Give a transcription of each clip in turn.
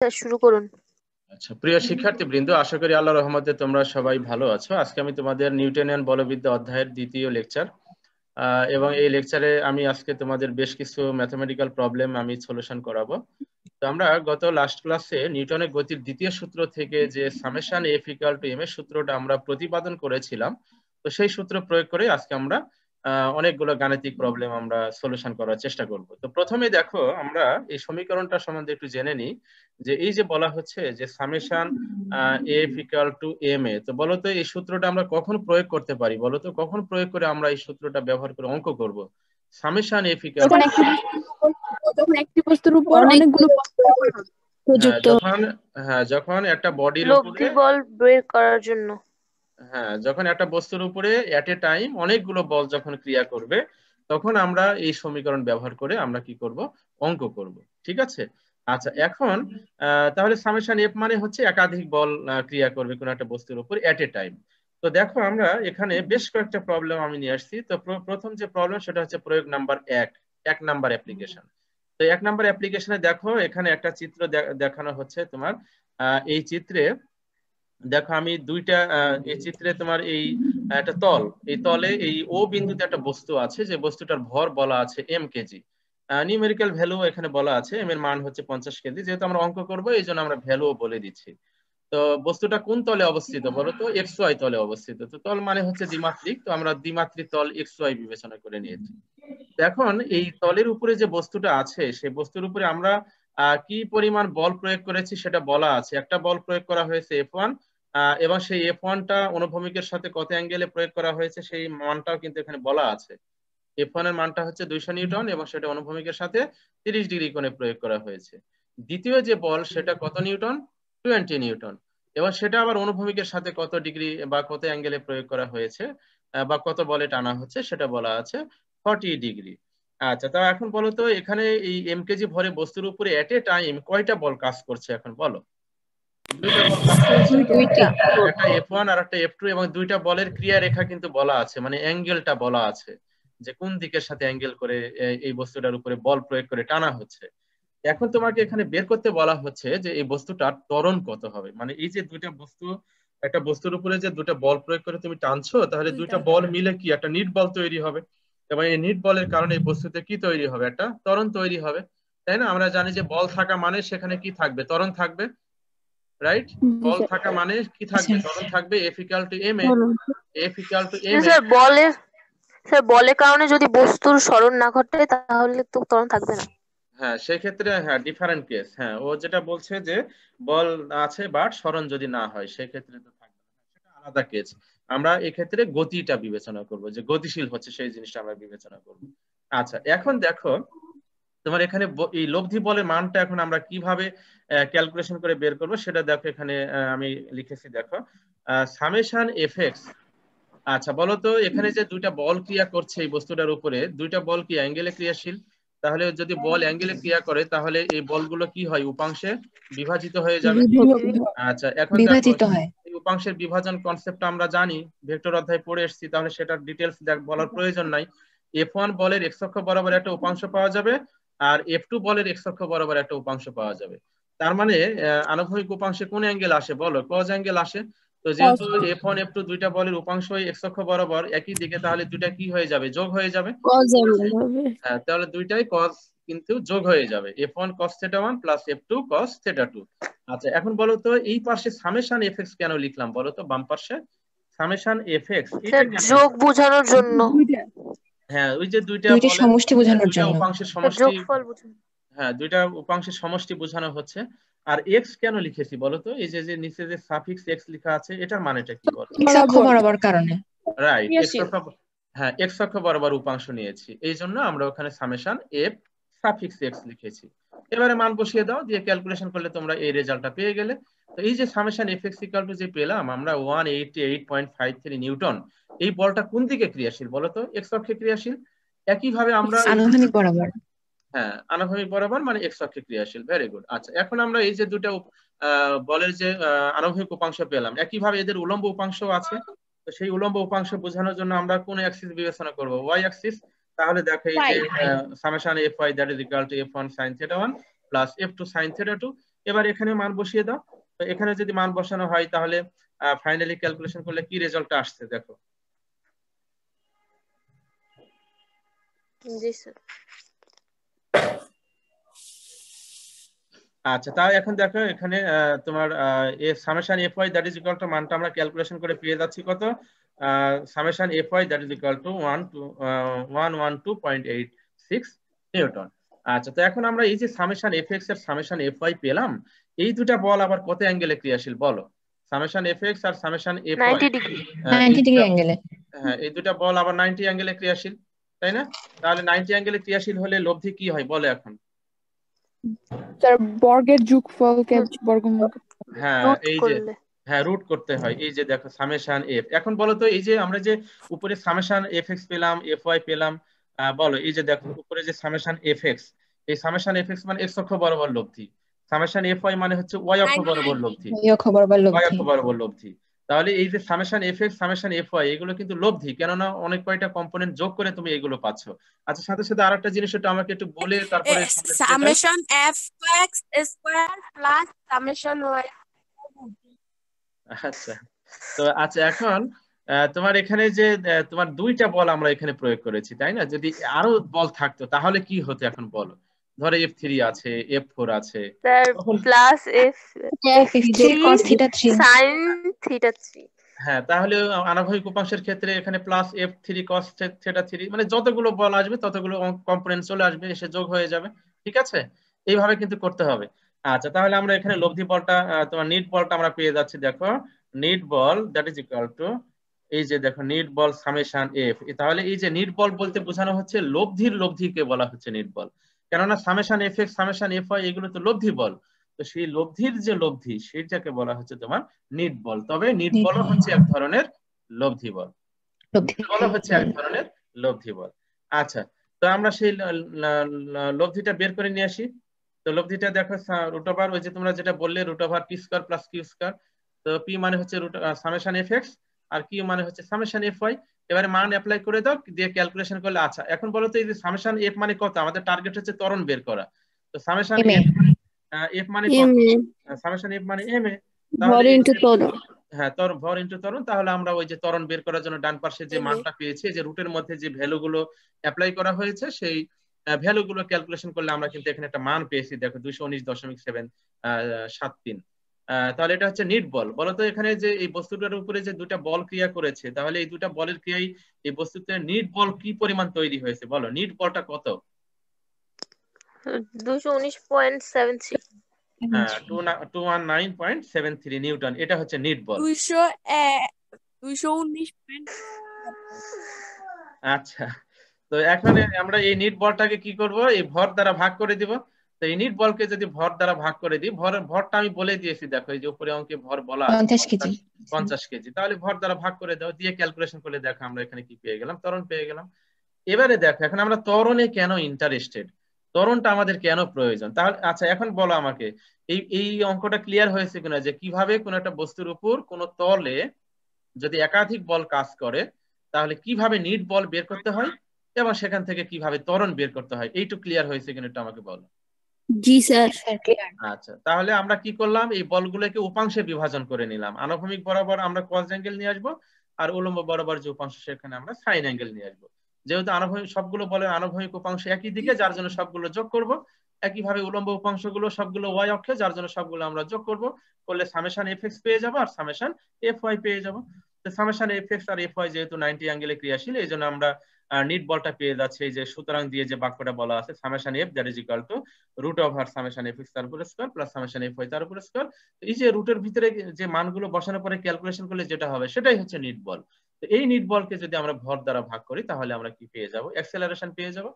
শুরু করুন। আচ্ছা, প্রিয় শিক্ষার্থীবৃন্দ, আশা করি আল্লাহর রহমতে তোমরা সবাই ভালো আছো। আজকে আমি তোমাদের নিউটনিয়ান বলবিদ্যা অধ্যায়ের দ্বিতীয় লেকচার, এবং এই লেকচারে আমি আজকে তোমাদের বেশ কিছু ম্যাথমেটিক্যাল প্রবলেম আমি সলিউশন করাবো। তো আমরা গত লাস্ট ক্লাসে নিউটনের গতির দ্বিতীয় সূত্র থেকে যে summation F equal to M এর সূত্রটা আমরা প্রতিপাদন করেছিলাম, তো সেই সূত্র প্রয়োগ করে আজকে আমরা অনেকগুলো গাণিতিক প্রবলেম আমরা সলিউশন করার চেষ্টা করব। তো প্রথমে দেখো, আমরা এই সমীকরণটা সম্বন্ধে একটু জেনে নিই। যে এই যে বলা হচ্ছে যে summation F equal to M A, তো বলো তো এই সূত্রটা আমরা কখন প্রয়োগ করতে পারি? বলো তো কখন প্রয়োগ করে আমরা এই সূত্রটা ব্যবহার করে অঙ্ক করব? সামেশন এফ ইকুয়াল টু, যখন একটি বস্তুর উপর অনেকগুলো প্রযুক্ত, যখন একটা বডির উপরে, লব্ধি বল বের করার জন্য, যখন একটা বস্তুর উপরে এট এ টাইম অনেকগুলো বল যখন ক্রিয়া করবে, তখন আমরা এই সমীকরণ ব্যবহার করে আমরা কি করব? অঙ্ক করব। ঠিক আছে। আচ্ছা, এখন তাহলে সামেশন এফ মানে হচ্ছে একাধিক বল ক্রিয়া করবে কোন একটা বস্তুর উপর এট এ টাইম। তো দেখো, আমরা এখানে বেশ কয়েকটা প্রবলেম আমি নিয়ে আসছি। তো প্রথম যে প্রবলেম সেটা হচ্ছে প্রয়োগ নাম্বার 1, 1 নাম্বার অ্যাপ্লিকেশন। তো 1 নাম্বার অ্যাপ্লিকেশনে দেখো, এখানে একটা চিত্র দেখানো হচ্ছে তোমার। এই চিত্রে দেখো, আমি দুইটা এই চিত্রে তোমার এই একটা তল, এই তলে এই ও বিন্দুতে একটা বস্তু আছে, যে বস্তুটার ভর বলা আছে এম কেজি। নিউমেরিক্যাল ভ্যালু এখানে বলা আছে, এম এর মান হচ্ছে 50 কেজি। যেহেতু আমরা অঙ্ক করবো, এই জন্য আমরা ভ্যালু বলে দিচ্ছি। তো বস্তুটা কোন তলে অবস্থিত বলো তো? এক্স ওয়াই তলে অবস্থিত। তো তল মানে হচ্ছে দ্বিমাত্রিক, তো আমরা দ্বিমাত্রিক তল এক্স ওয়াই বিবেচনা করে নিয়েছি। এখন এই তলের উপরে যে বস্তুটা আছে, সেই বস্তুর উপরে আমরা কি পরিমাণ বল প্রয়োগ করেছি সেটা বলা আছে। একটা বল প্রয়োগ করা হয়েছে F1, এবং সেই F1টা অনুভূমিকের সাথে কত অ্যাঙ্গেলে প্রয়োগ করা হয়েছে সেই মানটাও কিন্তু এখানে বলা আছে। F1 এর মানটা হচ্ছে 200 নিউটন, এবং সেটা অনুভূমিকের সাথে 30 ডিগ্রি কোণে প্রয়োগ করা হয়েছে। দ্বিতীয় যে বল সেটা কত নিউটন? 20 নিউটন। এবার সেটা আবার অনুভূমিকের সাথে কত ডিগ্রি বা কত অ্যাঙ্গেলে প্রয়োগ করা হয়েছে, বা কত বলে টানা হচ্ছে সেটা বলা আছে 40 ডিগ্রি। আচ্ছা, তো এখন বলো তো, এখানে এই এম কেজি ভরে বস্তুর উপরে এট এ টাইম কয়টা বল কাজ করছে এখন বলো? দুইটা বল কাজ করছে, একটা F1 আর একটা F2, এবং দুইটা বলের ক্রিয়া রেখা কিন্তু বলা আছে, মানে অ্যাঙ্গেলটা বলা আছে যে কোন দিকের সাথে অ্যাঙ্গেল করে এই বস্তুটার উপরে বল প্রয়োগ করে টানা হচ্ছে। এখন তোমাকে এখানে বের করতে বলা হচ্ছে যে এই বস্তুটার ত্বরণ কত হবে। মানে এই যে দুইটা বস্তু, একটা বস্তুর উপরে যে দুটো বল প্রয়োগ করে তুমি টানছো, তাহলে দুইটা বল মিলে কি একটা নিট বল তৈরি হবে, এবং এই নিট বলের কারণে এই বস্তুতে কি তৈরি হবে? একটা ত্বরণ তৈরি হবে, তাই না? আমরা জানি যে বল থাকা মানে সেখানে কি থাকবে? ত্বরণ থাকবে, রাইট? বল থাকা মানে কি থাকবে? ত্বরণ থাকবে। F equal to M A, F equal to M A. Sir বলের কারণে যদি বস্তুর সরণ না ঘটে তাহলে তো ত্বরণ থাকবে না। হ্যাঁ, সেক্ষেত্রে ডিফারেন্ট কেস। ও যেটা বলছে যে বল আছে বাট সরণ যদি না হয় সেক্ষেত্রে তো থাকবে না, সেটা আলাদা কেস। আমরা এক্ষেত্রে গতিটা বিবেচনা করব, যে গতিশীল হচ্ছে সেই জিনিসটা আমরা বিবেচনা করব। আচ্ছা, এখন দেখো, তোমার এখানে এই লব্ধি বলের মানটা এখন আমরা কিভাবে ক্যালকুলেশন করে বের করব সেটা দেখো। এখানে আমি লিখেছি, দেখো, সামেশন এফ এক্স। আচ্ছা, বলো তো, এখানে যে দুইটা বল ক্রিয়া করছে এই বস্তুটার উপরে, দুইটা বল কি অ্যাঙ্গেলে ক্রিয়াশীল? তাহলে যদি বল অ্যাঙ্গেলে ক্রিয়া করে, তাহলে এই বলগুলো কি হয়? উপাংশে বিভাজিত হয়ে যাবে। আচ্ছা, এখন দেখো, এই উপাংশের বিভাজন কনসেপ্টটা আমরা জানি, ভেক্টর অধ্যায় পড়ে এসেছি, তাহলে সেটার ডিটেলস বলার প্রয়োজন নাই। F1 বলের এক্স অক্ষ বরাবর একটা উপাংশ পাওয়া যাবে, আর F2 বলের এক্স অক্ষ বরাবর একটা উপাংশ পাওয়া যাবে। তার মানে আনুভূমিক উপাংশে কোন অ্যাঙ্গেল আসে বলো? কজ অ্যাঙ্গেল আসে। তো যেহেতু F1 F2 দুইটা বলের উপাংশ এক্স অক্ষ বরাবর একই দিকে, তাহলে দুইটা কি হয়ে যাবে? যোগ হয়ে যাবে। তাহলে দুইটাই কজ কিন্তু যোগ হয়ে যাবে, F1 cos θ1 plus F2 cos θ2। আচ্ছা, এখন বলো তো, এই পাশে সামেশন এফএক্স কেন লিখলাম বলো তো? বাম পাশে সামেশন এফএক্স, এটা কেন? যোগ বোঝানোর জন্য। হ্যাঁ, ওই যে দুইটা সমষ্টি বোঝানোর জন্য, উপাংশের সমষ্টি। হ্যাঁ, দুইটা উপাংশের সমষ্টি বোঝানো হচ্ছে। আর এক্স কেন লিখেছি বলো তো? এই যে নিচে যে সাফিক্স এক্স লেখা আছে, এটার মানেটা কি বলো? এক্স অক্ষ বরাবর কারণে, রাইট, এক্স অক্ষ বরাবর উপাংশ নিয়েছি, এই জন্য আমরা ওখানে সামেশন এফ সাফিক্স এক্স লিখেছি। এবারে মান বসিয়ে দাও, দিয়ে ক্যালকুলেশন করলে তোমরা এই রেজাল্টটা পেয়ে গেলে। তো এই যে summation F x equal to যে পেলাম আমরা 188.53 নিউটন, এই বলটা কোন দিকে ক্রিয়াশীল বলো তো? এক্স অক্ষে ক্রিয়াশীল। একইভাবে আমরা আনুভূমিক বরাবর, আনুভূমিক বরাবর মানে এক্স অক্ষে ক্রিয়াশীল। Very good. আচ্ছা, এখন আমরা এই যে দুটো বলের যে আনুভূমিক উপাংশ পেলাম, একইভাবে এদের উলম্ব উপাংশ আছে। তো সেই উলম্ব উপাংশ বোঝানোর জন্য আমরা কোন অ্যাক্সিস বিবেচনা করব? Y axis. তাহলে দেখো, এই যে summation F Y that is equal to F1 sin θ1 plus F2 sin θ2, এবার এখানে মান বসিয়ে দাও। তো এখানে যদি মান বসানো হয় তাহলে ফাইনালি ক্যালকুলেশন করলে কি রেজাল্ট আসছে দেখো। জি স্যার। আচ্ছা, তাহলে এখন দেখো এখানে তোমার summation F Y that is equal to মানটা আমরা ক্যালকুলেশন করে পেয়ে যাচ্ছি কত, summation F Y that is equal to 112.86 newton. আচ্ছা, তো এখন আমরা এই যে সামেশন এফ এক্স এর সামেশন এফ ওয়াই পেলাম, এই দুটা বল আবার কত অ্যাঙ্গেলে ক্রিয়াশীল বলো? সামেশন এফ এক্স আর summation F Y, 90 degree. 90 degree অ্যাঙ্গেলে। হ্যাঁ, এই দুটা বল আবার 90 অ্যাঙ্গেলে ক্রিয়াশীল, তাই না? তাহলে 90 অ্যাঙ্গেলে ক্রিয়াশীল হলে লব্ধি কি হয় বলে এখন? স্যার বর্গের যোগফলকে বর্গমূল। হ্যাঁ, রুট এই যে করলে হ্যাঁ রুট করতে হয়। এই যে দেখো সামেশন এফ। এখন বলো তো এই যে আমরা যে উপরে সামেশন এফ এক্স পেলাম, এফ ওয়াই পেলাম, বলো এই যে দেখো উপরে যে সামেশন এফ এক্স, এই সামেশন এফ এক্স মানে এক্স অক্ষ বরাবর লব্ধি, সামেশন এফ ওয়াই মানে হচ্ছে ওয়াই অক্ষ বরাবর লব্ধি, এই খবর বা ওয়াই লব্ধি। অক্ষ বরাবর লব্ধি। তাহলে এই যে summation F X summation F Y এগুলো কিন্তু লব্ধি, কেননা অনেক কয়টা কম্পোনেন্ট যোগ করে তুমি এগুলো পাচ্ছ। আচ্ছা, সাথে সাথে আরেকটা জিনিস একটু আমাকে একটু বলে তারপরে complete করে দাও। Summation F X square plus summation Y. আচ্ছা, তো আচ্ছা এখন তোমার এখানে যে তোমার দুইটা বল আমরা এখানে প্রয়োগ করেছি, তাই না? যদি আরো বল থাকতো তাহলে কি হতো এখন বলো? ধরো F3 আছে, F4 আছে, স্যার তখন plus F3 cos θ 3। Sine theta 3। হ্যাঁ, তাহলে আনুভূমিক উপাংশের ক্ষেত্রে এখানে প্লাস F3 cos θ 3, মানে যতগুলো বল আসবে ততগুলো কম্পোনেন্ট চলে আসবে, এসে যোগ হয়ে যাবে। ঠিক আছে, এইভাবে কিন্তু করতে হবে। আচ্ছা, তাহলে আমরা এখানে লব্ধি বলটা তোমার নিট বলটা আমরা পেয়ে যাচ্ছি। দেখো নিট বল দ্যাট ইজ ইকুয়াল টু, এই যে দেখো নিট বল সামেশন এফ। তাহলে এই যে নিট বল বলতে বোঝানো হচ্ছে লব্ধির লব্ধিকে বলা হচ্ছে নিট বল, কেননা summation F X summation F Y এগুলো তো লব্ধি বল। তো সেই লব্ধির যে লব্ধি সেটাকে বলা হচ্ছে তোমার নিট বল। তবে নিট বলও হচ্ছে এক ধরনের লব্ধি বল, নিট বলও হচ্ছে এক ধরনের লব্ধি বল। আচ্ছা, তো আমরা সেই লব্ধিটা বের করে নিয়ে আসি। তো লব্ধিটা দেখো রুট ওভার, ওই যে তোমরা যেটা বললে root over P square plus Q square. তো পি মানে হচ্ছে রুট সামেশন এফ এক্স আর কিউ মানে হচ্ছে সামেশন এফ ওয়াই। এবারে মান অ্যাপ্লাই করে দাও, দিয়ে ক্যালকুলেশন করলে। আচ্ছা, এখন বলো তো এই যে সামেশন এফ মানে কত? আমাদের টার্গেট হচ্ছে ত্বরণ বের করা। তো সামেশন এফ মানে কত? সামেশন এফ মানে এম এ। তাহলে হ্যাঁ, ভর ইনটু ত্বরণ। তাহলে আমরা ওই যে ত্বরণ বের করার জন্য ডান পাশে যে মানটা পেয়েছি, যে রুটের মধ্যে যে ভ্যালু গুলো অ্যাপ্লাই করা হয়েছে সেই ভ্যালু গুলো ক্যালকুলেশন করলে আমরা কিন্তু এখানে একটা মান পেয়েছি। দেখো 219.773। তাহলে এটা হচ্ছে নিট বল। বলো তো এখানে যে এই বস্তুটার উপরে যে দুটা বল ক্রিয়া করেছে, তাহলে এই দুটা বলের ক্রিয়ায় এই বস্তুতে নিট বল কি পরিমাণ তৈরি হয়েছে বলো? নিট বলটা কত? 219.73। হ্যাঁ, 219.73 নিউটন। এটা হচ্ছে নিট বল। 219। আচ্ছা, তো এখন আমরা এই নিট বলটাকে কি করব? এই ভর দ্বারা ভাগ করে দিব। তো এই নিট বলকে যদি ভর দ্বারা ভাগ করে দিই, ভরটা আমি বলে দিয়েছি, দেখো এই যে উপরে অঙ্কে ভর বলা আছে 50 কেজি। 50 কেজি। তাহলে ভর দ্বারা ভাগ করে দাও, দিয়ে ক্যালকুলেশন করলে দেখো আমরা এখানে কি পেয়ে গেলাম, ত্বরণ পেয়ে গেলাম। এবারে দেখো এখন আমরা ত্বরণে কেন ইন্টারেস্টেড, ত্বরণটা আমাদের কেন প্রয়োজন। তাহলে আচ্ছা, এখন বলো আমাকে এই এই অঙ্কটা ক্লিয়ার হয়েছে কিনা, যে কিভাবে কোন একটা বস্তুর উপর কোন তলে যদি একাধিক বল কাজ করে তাহলে কিভাবে নিট বল বের করতে হয় এবং সেখান থেকে কিভাবে ত্বরণ বের করতে হয়। এইটুকু ক্লিয়ার হয়েছে কিনা একটু আমাকে বলো। জি স্যার। আচ্ছা, তাহলে আমরা কি করলাম, এই বলগুলোকে উপাংশে বিভাজন করে নিলাম। আনুভূমিক বরাবর আমরা কস অ্যাঙ্গেল নিয়ে আসবো, আর উলম্ব বরাবর যে উপাংশ সেখানে আমরা সাইন অ্যাঙ্গেল নিয়ে আসবো। যেহেতু আনুভূমিক সবগুলো বলের আনুভূমিক উপাংশ একই দিকে, যার জন্য সবগুলো যোগ করব। একইভাবে উলম্ব উপাংশগুলো সবগুলো ওয়াই অক্ষে, যার জন্য সবগুলো আমরা যোগ করব। করলে সামেশন এফ এক্স পেয়ে যাবো আর সামেশন এফ ওয়াই পেয়ে যাবো। তো সামেশন এফ এক্স আর এফ ওয়াই যেহেতু 90 অ্যাঙ্গেলে ক্রিয়াশীল, এই জন্য আমরা নিট বলটা পেয়ে যাচ্ছে এই যে সুতরাং দিয়ে যে বাক্যটা বলা আছে, summation F that is equal to root over summation F X তার উপর square plus summation F Y তার উপর স্কয়ার। এই যে রুটের ভিতরে যে মানগুলো বসানোর পরে ক্যালকুলেশন করলে যেটা হবে সেটাই হচ্ছে নিট বল। তো এই নিট বলকে যদি আমরা ভর দ্বারা ভাগ করি তাহলে আমরা কি পেয়ে যাব? অ্যাক্সেলারেশন পেয়ে যাব।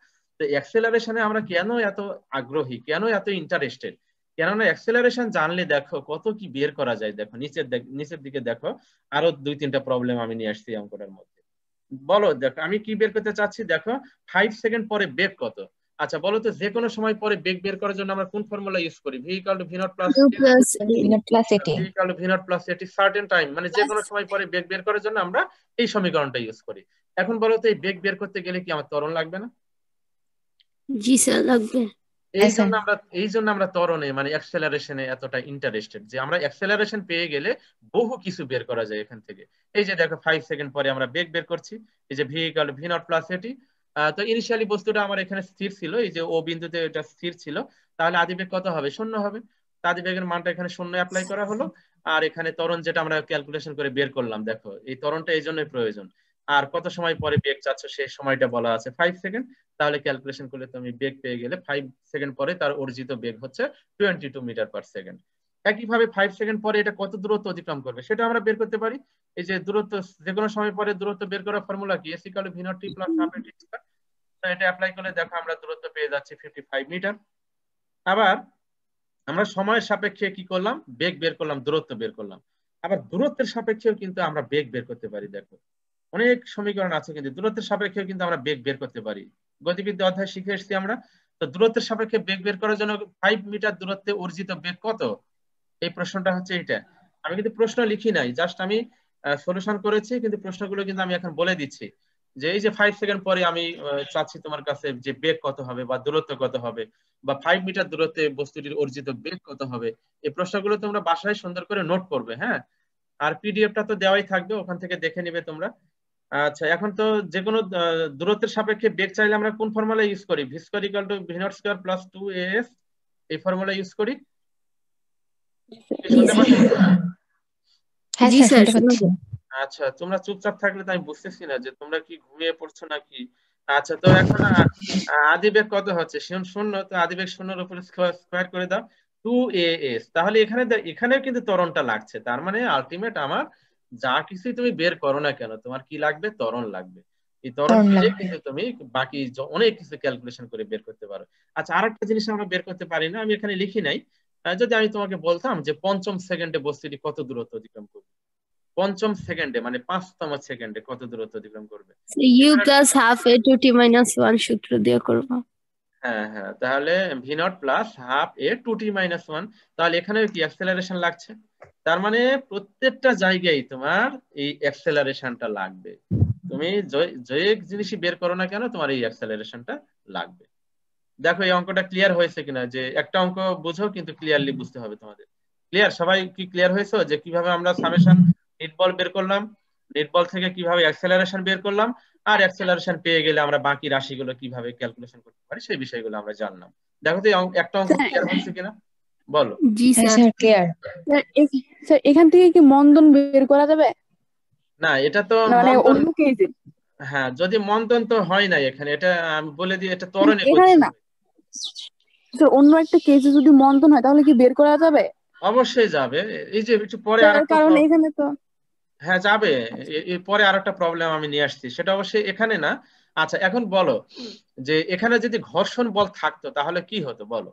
তো অ্যাক্সেলারেশনে আমরা কেন এত আগ্রহী, কেন এত ইন্টারেস্টেড? কেননা অ্যাক্সেলারেশন জানলে দেখো কত কি বের করা যায়। দেখো নিচের দিকে দেখো, আরো 2-3টা প্রবলেম আমি নিয়ে আসছি অঙ্কটার মধ্যে। বলো, দেখো আমি কি বের করতে চাচ্ছি। দেখো 5 সেকেন্ড পরে বেগ কত? আচ্ছা বলো তো, যে কোনো সময় পরে বেগ বের করার জন্য আমরা কোন ফর্মুলা ইউজ করি? v = v0 + at certain time, মানে যে কোনো সময় পরে বেগ বের করার জন্য আমরা এই সমীকরণটা ইউজ করি। এখন বলো তো এই বেগ বের করতে গেলে কি আমার ত্বরণ লাগবে না? জি স্যার লাগবে। হ্যাঁ স্যার। এই জন্য আমরা ত্বরণে মানে অ্যাক্সেলারেশনে এতটা ইন্টারেস্টেড, যে আমরা অ্যাক্সেলারেশন পেয়ে গেলে বহু কিছু বের করা যায় এখান থেকে। এই যে দেখো 5 সেকেন্ড পরে আমরা বেগ বের করছি, এই যে V equal V naught plus এটি। তো ইনিশিয়ালি বস্তুটা আমার এখানে স্থির ছিল, এই যে ও বিন্দুতে এটা স্থির ছিল, তাহলে আদিবেগ কত হবে? 0 হবে। তো আদিবেগের মানটা এখানে 0 অ্যাপ্লাই করা হলো। আর এখানে ত্বরণ যেটা আমরা ক্যালকুলেশন করে বের করলাম, দেখো এই ত্বরণটা এই জন্যই প্রয়োজন। আর কত সময় পরে বেগ চাচ্ছ সেই সময়টা বলা আছে 5 সেকেন্ড। তাহলে ক্যালকুলেশন করলে তুমি বেগ পেয়ে গেলে 5 সেকেন্ড পরে তার অর্জিত বেগ হচ্ছে 22 মিটার পার সেকেন্ড। একইভাবে 5 সেকেন্ড পরে এটা কত দূরত্ব অতিক্রম করবে সেটা আমরা বের করতে পারি। এই যে দূরত্ব, যে কোনো সময় পরে দূরত্ব বের করার ফর্মুলা কি? S equal to V naught T plus half এটি স্কয়ার। তো এটা অ্যাপ্লাই করলে দেখো আমরা দূরত্ব পেয়ে যাচ্ছি 55 মিটার। আবার আমরা সময়ের সাপেক্ষে কি করলাম? বেগ বের করলাম, দূরত্ব বের করলাম। আবার দূরত্বের সাপেক্ষেও কিন্তু আমরা বেগ বের করতে পারি। দেখো অনেক সমীকরণ আছে, কিন্তু দূরত্বের সাপেক্ষেও কিন্তু আমরা বেগ বের করতে পারি। গতিবিদ্যা অধ্যায় শিখে এসেছি আমরা। তো দূরত্বের সাপেক্ষে বেগ বের করার জন্য 5 মিটার দূরত্বে অর্জিত বেগ কত? এই প্রশ্নটা হচ্ছে এইটা। আমি কিন্তু প্রশ্ন লিখি নাই, জাস্ট আমি সলিউশন করেছি, কিন্তু প্রশ্নগুলো কিন্তু আমি এখন বলে দিচ্ছি। যে এই যে 5 সেকেন্ড পরে আমি চাচ্ছি তোমার কাছে যে বেগ কত হবে বা দূরত্ব কত হবে, বা 5 মিটার দূরত্বে বস্তুটির অর্জিত বেগ কত হবে। এই প্রশ্নগুলো তোমরা বাসায় সুন্দর করে নোট করবে, হ্যাঁ। আর পিডিএফটা তো দেওয়াই থাকবে, ওখান থেকে দেখে নিবে তোমরা। আচ্ছা, এখন তো যে কোনো দূরত্বের সাপেক্ষে বেগ চাইলে আমরা কোন ফর্মুলা ইউজ করি? V square equal to V naught square plus 2as, এই ফর্মুলা ইউজ করি। শুনতে পাচ্ছ? হ্যাঁ জি স্যার, স্যার, শুনতে পাচ্ছি। আচ্ছা, তোমরা চুপচাপ থাকলে তো আমি বুঝতেছি না যে তোমরা কি ঘুমিয়ে পড়ছো নাকি। আচ্ছা, তো এখন আদিবেগ কত হচ্ছে? শূন্য। তো আদিবেগ শূন্যের উপরে স্কয়ার করে দাও 2as। তাহলে এখানে এখানেও কিন্তু ত্বরণটা লাগছে। তার মানে আলটিমেট আমার যা কিছুই তুমি বের করো না কেন, তোমার কি লাগবে? ত্বরণ লাগবে। এই ত্বরণ ত্বরণ পেলে লাগবে। কিন্তু তুমি বাকি অনেক কিছু ক্যালকুলেশন করে বের করতে পারো। আচ্ছা, আরেকটা জিনিস আমরা বের করতে পারি না, আমি এখানে লিখি নাই। যদি আমি তোমাকে বলতাম যে পঞ্চম সেকেন্ডে বস্তুটি কত দূরত্ব অতিক্রম করবে, পঞ্চম সেকেন্ডে মানে 5তম সেকেন্ডে কত দূরত্ব অতিক্রম করবে? U plus half A two T minus one সূত্র দিয়ে করবো। হ্যাঁ হ্যাঁ, তাহলে V naught plus half A two T minus one. তাহলে এখানেও কি অ্যাক্সেলারেশন লাগছে? তার মানে প্রত্যেকটা জায়গায় তোমার এই অ্যাক্সেলারেশনটা লাগবে। তুমি যে জিনিসই বের করো না কেন, তোমার এই অ্যাক্সেলারেশনটা লাগবে। দেখো এই অঙ্কটা ক্লিয়ার হয়েছে কিনা, যে একটা অঙ্ক বুঝো কিন্তু ক্লিয়ারলি বুঝতে হবে তোমাদের। ক্লিয়ার? সবাই কি ক্লিয়ার হয়েছে যে কিভাবে আমরা সামেশন নেট বল বের করলাম, নেট বল থেকে কিভাবে অ্যাক্সেলারেশন বের করলাম, আর অ্যাক্সেলারেশন পেয়ে গেলে আমরা বাকি রাশিগুলো কিভাবে ক্যালকুলেশন করতে পারি সেই বিষয়গুলো আমরা জানলাম। দেখো তো একটা অঙ্ক ক্লিয়ার হয়েছে কিনা, বলো। জি হ্যাঁ স্যার। Sir, clear. স্যার এখান থেকে কি মন্দন বের করা যাবে? না, এটা তো না মানে মন্দন। অন্য কেসে? হ্যাঁ, যদি মন্দন তো হয় না এখানে, এটা আমি বলে দিই, এটা ত্বরণে এখানে করছি। না স্যার, অন্য একটা কেসে যদি মন্দন হয় তাহলে কি বের করা যাবে? অবশ্যই যাবে। এই যে একটু পরে স্যার আরেকটা কারণ এখানে তো হ্যাঁ যাবে। এরপরে আর একটা প্রবলেম আমি নিয়ে আসছি, সেটা অবশ্যই এখানে না। আচ্ছা, এখন বলো যে এখানে যদি ঘর্ষণ বল থাকতো তাহলে কি হতো বলো।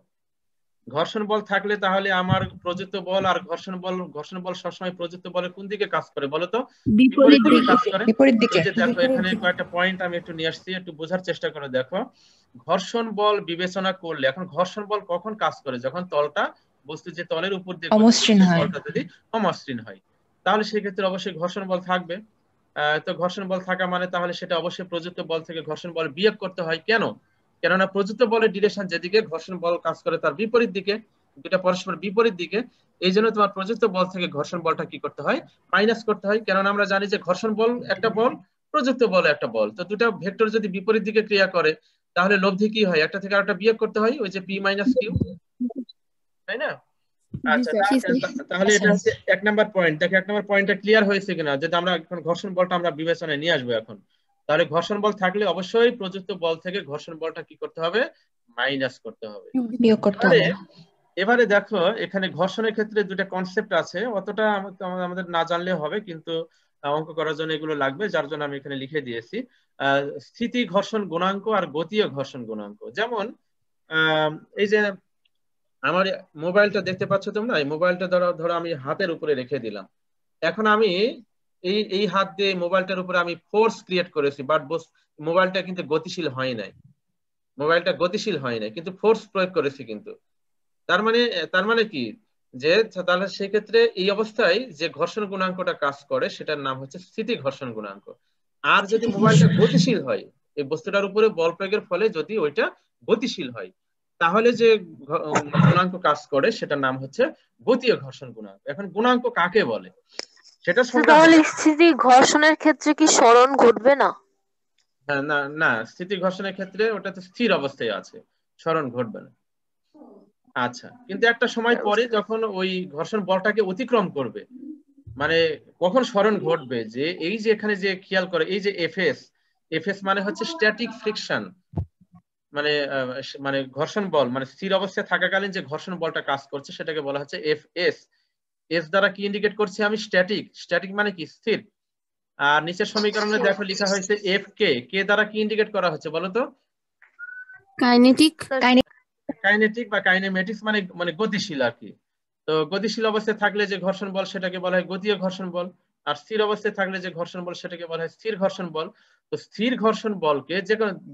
ঘর্ষণ বল থাকলে তাহলে আমার প্রযুক্ত বল আর ঘর্ষণ বল সবসময় প্রযুক্ত বলের কোন দিকে কাজ করে বলো তো? বিপরীত বিপরীত দিকে দিকে। কাজ করে। বিপরীত এই দিকে। যে দেখো এখানে কয়েকটা পয়েন্ট আমি একটু নিয়ে আসছি, একটু বোঝার চেষ্টা করে দেখো। ঘর্ষণ বল বিবেচনা করলে, এখন ঘর্ষণ বল কখন কাজ করে? যখন তলটা, বস্তু যে তলের উপর দিয়ে গতি অমসৃণ করছে হয়। তলটা যদি অমসৃণ হয়, তাহলে সেক্ষেত্রে অবশ্যই ঘর্ষণ বল থাকবে। তো ঘর্ষণ বল থাকা মানে তাহলে সেটা অবশ্যই প্রযুক্ত বল থেকে ঘর্ষণ বল বিয়োগ করতে হয়। কেন? কেননা প্রযুক্ত বলের ডিরেকশন যেদিকে, ঘর্ষণ বল কাজ করে তার বিপরীত দিকে, দুটা পরস্পর বিপরীত দিকে। এই জন্য তোমার প্রযুক্ত বল থেকে ঘর্ষণ বলটা কি করতে হয়? মাইনাস করতে হয়। কেননা আমরা জানি যে ঘর্ষণ বল একটা বল, প্রযুক্ত বল একটা বল। তো দুটা ভেক্টর যদি বিপরীত দিকে ক্রিয়া করে তাহলে লব্ধি কি হয়? একটা থেকে আরেকটা বিয়োগ করতে হয়, ওই যে পি মাইনাস কিউ, তাই না? জি আচ্ছা, স্যার। তাহলে এটা হচ্ছে 1 নম্বর পয়েন্ট। দেখো 1 নম্বর পয়েন্টটা ক্লিয়ার হয়েছে কিনা, যদি আমরা এখন ঘর্ষণ বলটা আমরা বিবেচনায় নিয়ে আসবো এখন। তাহলে ঘর্ষণ বল থাকলে অবশ্যই প্রযুক্ত বল থেকে ঘর্ষণ বলটা কি করতে হবে? মাইনাস করতে হবে। বিয়োগ করতে এবারে হবে। এবারে দেখো এখানে ঘর্ষণের ক্ষেত্রে দুটা কনসেপ্ট আছে, অতটা আমাদের না জানলেও হবে, কিন্তু অঙ্ক করার জন্য এগুলো লাগবে, যার জন্য আমি এখানে লিখে দিয়েছি। স্থিতি ঘর্ষণ গুণাঙ্ক আর গতীয় ঘর্ষণ গুণাঙ্ক। যেমন এই যে আমার মোবাইলটা দেখতে পাচ্ছ তোমরা, এই মোবাইলটা ধরো ধরো আমি হাতের উপরে রেখে দিলাম। এখন আমি এই এই হাত দিয়ে মোবাইলটার উপরে আমি ফোর্স ক্রিয়েট করেছি, বাট মোবাইলটা কিন্তু গতিশীল হয় নাই। মোবাইলটা গতিশীল হয় নাই, কিন্তু ফোর্স প্রয়োগ করেছি কিন্তু। তার মানে কি, যে তাহলে সেক্ষেত্রে এই অবস্থায় যে ঘর্ষণ গুণাঙ্কটা কাজ করে সেটার নাম হচ্ছে স্থিতি ঘর্ষণ গুণাঙ্ক। আর যদি মোবাইলটা গতিশীল হয়, এই বস্তুটার উপরে বল প্রয়োগের ফলে যদি ওইটা গতিশীল হয়, তাহলে যে গুণাঙ্ক কাজ করে সেটার নাম হচ্ছে গতীয় ঘর্ষণ গুণাঙ্ক। এখন গুণাঙ্ক কাকে বলে সেটা সংজ্ঞা তাহলে হলো। স্থিতি ঘর্ষণের ক্ষেত্রে কি সরণ ঘটবে না? না না, স্থিতি ঘর্ষণের ক্ষেত্রে ওটা তো স্থির অবস্থায় আছে, সরণ ঘটবে না। আচ্ছা, কিন্তু একটা সময় পরে যখন ওই ঘর্ষণ বলটাকে অতিক্রম করবে, মানে কখন সরণ ঘটবে, যে এই যে এখানে যে খেয়াল করে এই যে এফএস, এফএস মানে হচ্ছে স্ট্যাটিক ফ্রিকশন, মানে মানে ঘর্ষণ বল, মানে স্থির অবস্থায় থাকাকালীন যে ঘর্ষণ বলটা কাজ করছে সেটাকে বলা হচ্ছে এফএস। এস দ্বারা কি ইন্ডিকেট করছি আমি? স্ট্যাটিক। স্ট্যাটিক মানে কি? স্থির। আর নিচের সমীকরণে দেখো লেখা হয়েছে এফ কে, কে দ্বারা কি ইন্ডিকেট করা হচ্ছে বলো তো? কাইনেটিক। কাইনেটিক বা কাইনেমেটিক্স মানে মানে গতিশীল আর কি। তো গতিশীল অবস্থায় থাকলে যে ঘর্ষণ বল সেটাকে বলা হয় গতীয় ঘর্ষণ বল, আর স্থির অবস্থায় থাকলে যে ঘর্ষণ বল সেটাকে বলা হয় স্থির ঘর্ষণ বল। তো স্থির ঘর্ষণ বলকে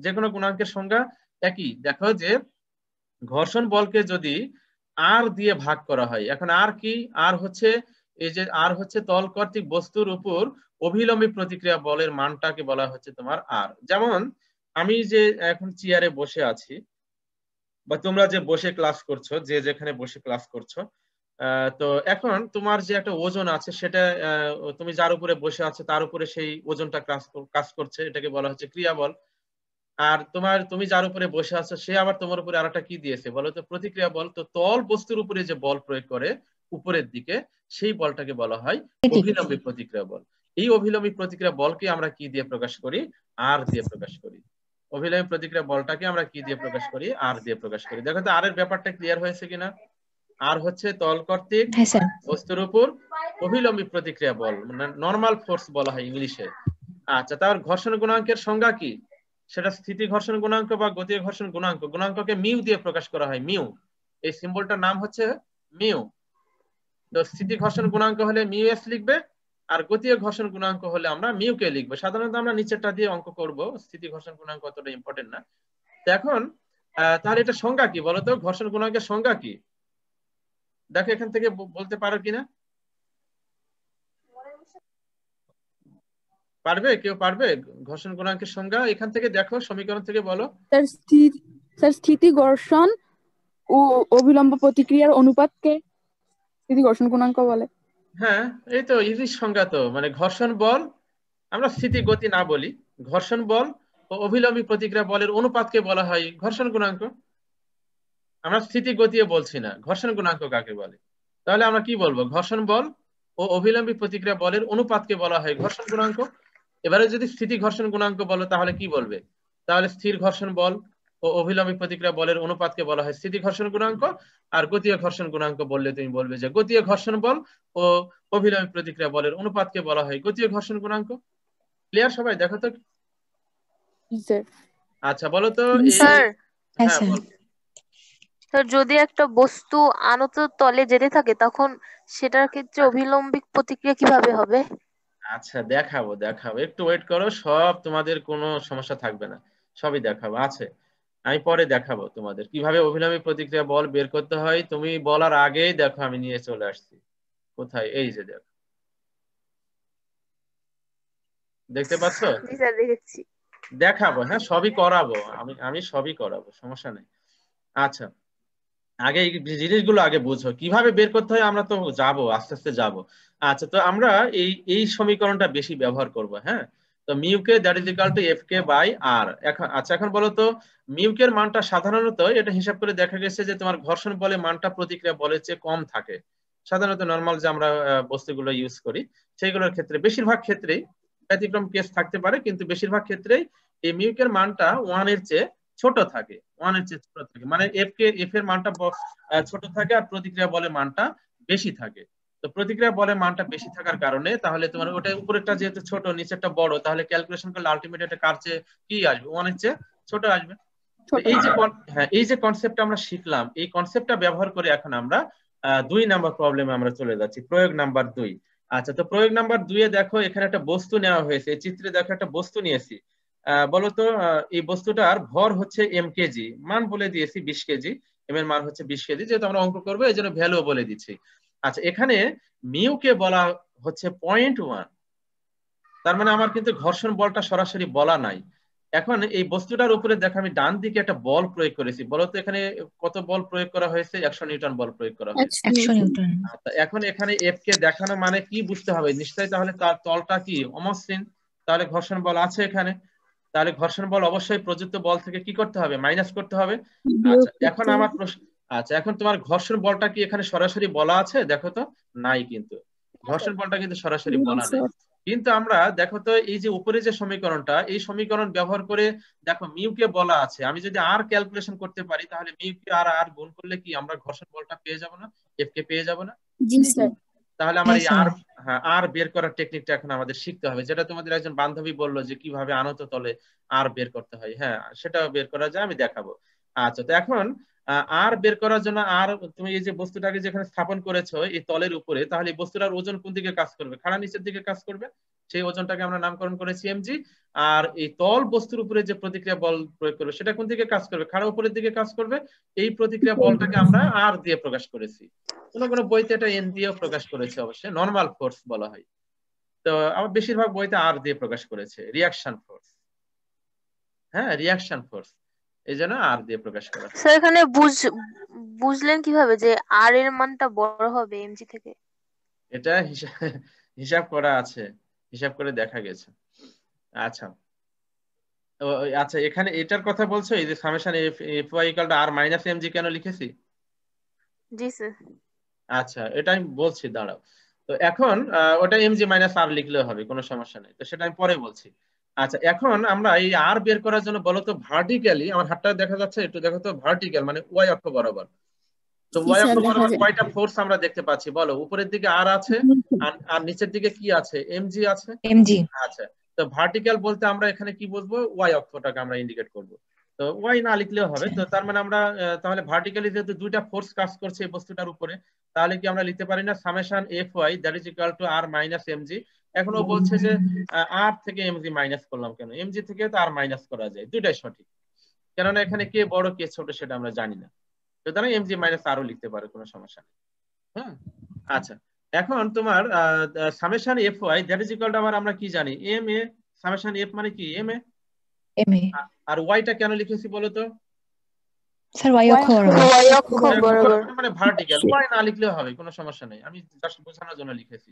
যে কোনো গুণাঙ্কের সংজ্ঞা একই। দেখো যে ঘর্ষণ বলকে যদি আর দিয়ে ভাগ করা হয়, এখন আর কি? আর হচ্ছে এই যে আর হচ্ছে তল কর্তৃক বস্তুর উপর অভিলম্বী প্রতিক্রিয়া বলের মানটাকে বলা হচ্ছে তোমার আর। যেমন আমি যে এখন চেয়ারে বসে আছি, বা তোমরা যে বসে ক্লাস করছো, যে যেখানে বসে ক্লাস করছো, তো এখন তোমার যে একটা ওজন আছে সেটা তুমি যার উপরে বসে আছো তার উপরে সেই ওজনটা কাজ করছে, এটাকে বলা হচ্ছে ক্রিয়াবল। আর তুমি যার উপরে বসে আছো সে আবার তোমার উপরে আরেকটা কি দিয়েছে বলো তো? প্রতিক্রিয়া বল। তো তল বস্তুর উপরে যে বল প্রয়োগ করে উপরের দিকে, সেই বলটাকে বলা হয় অভিলম্বী প্রতিক্রিয়া বল। এই অভিলম্বী প্রতিক্রিয়া বলকে আমরা কি দিয়ে প্রকাশ করি? আর দিয়ে প্রকাশ করি। অভিলম্বী প্রতিক্রিয়া বলটাকে আমরা কি দিয়ে প্রকাশ করি? আর দিয়ে প্রকাশ করি। দেখো তো আর এর ব্যাপারটা ক্লিয়ার হয়েছে কিনা? আর হচ্ছে তল কর্তৃক হ্যাঁ স্যার। বস্তুর উপর অভিলম্বী প্রতিক্রিয়া বল, মানে নরমাল ফোর্স বলা হয় ইংলিশে। আচ্ছা, তার ঘর্ষণ গুণাঙ্কের সংজ্ঞা কি? সেটা স্থিতি ঘর্ষণ গুণাঙ্ক বা গতীয় ঘর্ষণ গুণাঙ্ক। গুণাঙ্ককে মিউ দিয়ে প্রকাশ করা হয়, মিউ। এই সিম্বলটার নাম হচ্ছে মিউ। তো স্থিতি ঘর্ষণ গুণাঙ্ক হলে মিউ এস লিখবে, আর গতীয় ঘর্ষণ গুণাঙ্ক হলে আমরা মিউ কে লিখবো। সাধারণত আমরা নিচেরটা দিয়ে অঙ্ক করব, স্থিতি ঘর্ষণ গুণাঙ্ক অতটা ইম্পর্টেন্ট না। তো এখন তাহলে এটা সংজ্ঞা কি বলতো? ঘর্ষণ গুণাঙ্কের সংজ্ঞা কি? দেখো এখান থেকে বলতে পারো কিনা? পারবে? কেউ পারবে? ঘর্ষণ গুণাঙ্কের সংজ্ঞা এখান থেকে দেখো, সমীকরণ থেকে বলো। স্যার স্থিতি ঘর্ষণ ও অবিলম্ব প্রতিক্রিয়ার অনুপাতকে স্থিতি ঘর্ষণ গুণাঙ্ক বলে। হ্যাঁ, এই তো ইজি সংজ্ঞা তো। মানে ঘর্ষণ বল, আমরা স্থিতি গতি না বলি, ঘর্ষণ বল ও অভিলম্বী প্রতিক্রিয়া বলের অনুপাতকে বলা হয় ঘর্ষণ গুণাঙ্ক। আমরা স্থিতি গতিও বলছি না। ঘর্ষণ গুণাঙ্ক কাকে বলে? তাহলে আমরা কি বলবো? ঘর্ষণ বল ও অভিলম্বী প্রতিক্রিয়া বলের অনুপাতকে বলা হয় ঘর্ষণ গুণাঙ্ক। এবারে যদি স্থিতি ঘর্ষণ গুণাঙ্ক বলো তাহলে কি বলবে? তাহলে স্থির ঘর্ষণ বল ও অভিলম্বী প্রতিক্রিয়া বলের অনুপাতকে বলা হয় স্থিতি ঘর্ষণ গুণাঙ্ক। আর গতীয় ঘর্ষণ গুণাঙ্ক বললে তুমি বলবে যে গতীয় ঘর্ষণ বল ও অভিলম্বী প্রতিক্রিয়া বলের অনুপাতকে বলা হয় গতীয় ঘর্ষণ গুণাঙ্ক। ক্লিয়ার সবাই? দেখো তো। স্যার আচ্ছা বলো তো এই। স্যার, হ্যাঁ হ্যাঁ স্যার। বল। স্যার যদি একটা বস্তু আনত তলে যেতে থাকে তখন সেটার ক্ষেত্রে অভিলম্বিক প্রতিক্রিয়া কিভাবে হবে? আচ্ছা দেখাবো দেখাবো, একটু ওয়েট করো, সব তোমাদের কোনো সমস্যা থাকবে না, সবই দেখাবো। আছে, আমি পরে দেখাবো তোমাদের কিভাবে অভিলম্বী প্রতিক্রিয়া বল বের করতে হয়। তুমি বলার আগেই দেখো আমি নিয়ে চলে আসছি। কোথায়? এই যে দেখো, দেখতে পাচ্ছ? জি স্যার, দেখেছি। দেখাবো, হ্যাঁ সবই করাবো, আমি আমি সবই করাবো, সমস্যা নেই। আচ্ছা, আগে এই জিনিসগুলো আগে বুঝো কিভাবে বের করতে হয়, আমরা তো যাবো আস্তে আস্তে যাবো। আচ্ছা, তো আমরা এই এই সমীকরণটা বেশি ব্যবহার করব। হ্যাঁ, তো mu K that is equal to F K by R. এখন আচ্ছা, এখন বলো তো মিউকের মানটা সাধারণত এটা হিসাব করে দেখা গেছে যে তোমার ঘর্ষণ বলে মানটা প্রতিক্রিয়া বলের চেয়ে কম থাকে। সাধারণত নর্মাল যে আমরা বস্তুগুলো ইউজ করি সেইগুলোর ক্ষেত্রে, বেশিরভাগ ক্ষেত্রেই, ব্যতিক্রম কেস থাকতে পারে কিন্তু বেশিরভাগ ক্ষেত্রেই এই মিউকের মানটা 1 এর চেয়ে ছোট থাকে। 1 এর চেয়ে ছোট থাকে মানে এফ এর মানটা ছোট থাকে আর প্রতিক্রিয়া বলের মানটা বেশি থাকে। তো প্রতিক্রিয়া বলের মানটা বেশি থাকার কারণে তাহলে তোমার ওটা উপরেরটা যেহেতু ছোট নিচেরটা বড়, তাহলে ক্যালকুলেশন করলে আলটিমেট এটা কার চেয়ে কি আসবে? 1 এর চেয়ে ছোট আসবে। তো ছোট। এই যে হ্যাঁ, এই যে কনসেপ্টটা আমরা শিখলাম, এই কনসেপ্টটা ব্যবহার করে এখন আমরা 2 নাম্বার প্রবলেমে আমরা চলে যাচ্ছি, প্রয়োগ নাম্বার 2। আচ্ছা, তো প্রয়োগ নাম্বার 2 এ দেখো এখানে একটা বস্তু নেওয়া হয়েছে, এই চিত্রে দেখো একটা বস্তু নিয়েছি। বলতো এই বস্তুটার ভর হচ্ছে এম কেজি, মান বলে দিয়েছি 20 কেজি, এম এর মান হচ্ছে 20 কেজি, যেহেতু আমরা অঙ্ক করবো এই জন্য ভ্যালু বলে দিচ্ছি। আচ্ছা, এখানে মিউ কে বলা হচ্ছে 0.1, তার মানে আমার কিন্তু ঘর্ষণ বলটা সরাসরি বলা নাই। এখন এই বস্তুটার উপরে দেখো আমি ডান দিকে একটা বল প্রয়োগ করেছি, বলো তো এখানে কত বল প্রয়োগ করা হয়েছে? 100 নিউটন বল প্রয়োগ করা হয়েছে। 100 নিউটন। আচ্ছা, এখন এখানে এফ কে দেখানো মানে কি বুঝতে হবে নিশ্চয়ই, তাহলে তার তলটা কি অমসৃণ, তাহলে ঘর্ষণ বল আছে এখানে, তাহলে ঘর্ষণ বল অবশ্যই প্রযুক্ত বল থেকে কি করতে হবে? মাইনাস করতে হবে। বিয়োগ আচ্ছা এখন করতে আমার হবে। প্রশ্ন, আচ্ছা এখন তোমার ঘর্ষণ বলটা কি এখানে সরাসরি বলা আছে? দেখো তো, নাই কিন্তু, ঘর্ষণ বলটা কিন্তু সরাসরি না বলা নেই। স্যার। কিন্তু আমরা দেখো তো এই যে উপরে যে সমীকরণটা, এই সমীকরণ ব্যবহার করে দেখো মিউ কে বলা আছে, আমি যদি আর ক্যালকুলেশন করতে পারি তাহলে মিউ কে আর আর গুণ করলে কি আমরা ঘর্ষণ বলটা পেয়ে যাব না? এফ কে পেয়ে যাব না? জি স্যার। তাহলে আমার হ্যাঁ এই স্যার। আর, হ্যাঁ আর বের করার টেকনিকটা এখন আমাদের শিখতে হবে, যেটা তোমাদের একজন বান্ধবী বললো যে কিভাবে আনত তলে আর বের করতে হয়, হ্যাঁ সেটাও বের করা যায়, আমি দেখাবো। আচ্ছা তো এখন আর বের করার জন্য, আর তুমি এই যে বস্তুটাকে যেখানে স্থাপন করেছো এই তলের উপরে, তাহলে এই বস্তুটার ওজন কোন দিকে কাজ করবে? খাড়া নিচের দিকে কাজ করবে, সেই ওজনটাকে আমরা নামকরণ করেছি এমজি। আর এই তল বস্তুর উপরে যে প্রতিক্রিয়া বল প্রয়োগ করবে সেটা কোন দিকে কাজ করবে? খাড়া উপরের দিকে কাজ করবে। এই প্রতিক্রিয়া বলটাকে আমরা আর দিয়ে প্রকাশ করেছি, কোনো কোনো বইতে এটা এন দিয়েও প্রকাশ করেছে, অবশ্যই নর্মাল ফোর্স বলা হয়। তো আমার বেশিরভাগ বইতে আর দিয়ে প্রকাশ করেছে, রিয়াকশন ফোর্স। হ্যাঁ রিয়াকশন ফোর্স, এই জন্য আর দিয়ে প্রকাশ করা হয়। স্যার এখানে বুঝলেন কিভাবে যে আর এর মানটা বড় হবে এমজি থেকে? এটা হিসাব হিসাব করা আছে, হিসাব করে দেখা গেছে। আচ্ছা আচ্ছা এখানে এটার কথা বলছো, এই যে summation F F Y equal to R minus M G কেন লিখেছি? জি স্যার। আচ্ছা এটা আমি বলছি, দাঁড়াও। তো এখন ওটা এম জি মাইনাস আর লিখলেও হবে, কোনো সমস্যা নেই, তো সেটা আমি পরে বলছি। আচ্ছা এখন আমরা এই আর বের করার জন্য বলতো ভার্টিক্যালি, আমার হাতটা দেখা যাচ্ছে একটু দেখো তো, ভার্টিক্যাল মানে ওয়াই অক্ষ বরাবর। তো জি ওয়াই স্যার অক্ষ দেখা বরাবর যায়। কয়টা ফোর্স আমরা দেখতে পাচ্ছি বলো? উপরের দিকে আর আছে, আর নিচের দিকে কি আছে? এমজি আছে। এমজি। আচ্ছা তো ভার্টিক্যাল বলতে আমরা এখানে কি বুঝবো? ওয়াই অক্ষটাকে আমরা ইন্ডিকেট করব। তো ওয়াই না লিখলেও হবে, তো তার মানে আমরা তাহলে ভার্টিক্যালি যেহেতু দুইটা ফোর্স কাজ করছে এই বস্তুটার উপরে, তাহলে কি আমরা লিখতে পারি না summation F Y that is equal to R minus M G? এখনো বলছে যে আর থেকে এমজি মাইনাস করলাম কেন? এমজি থেকে তো আর মাইনাস করা যায়, দুইটাই সঠিক, কেননা এখানে কে বড় কে ছোট সেটা আমরা জানি না, সুতরাং এমজি মাইনাস আরও লিখতে পারে, কোনো সমস্যা নেই। হ্যাঁ আচ্ছা এখন তোমার summation F Y that is equal to আবার আমরা কি জানি? এম এ, সামেশন এফ মানে কি? M A. M A. আর ওয়াইটা কেন লিখেছি বলো তো? স্যার ওয়াই অক্ষ বরাবর। ওয়াই অক্ষ ওয়াই বরাবর। মানে ভার্টিক্যাল, ওয়াই না লিখলেও হবে, কোনো সমস্যা নেই, আমি জাস্ট বোঝানোর জন্য লিখেছি।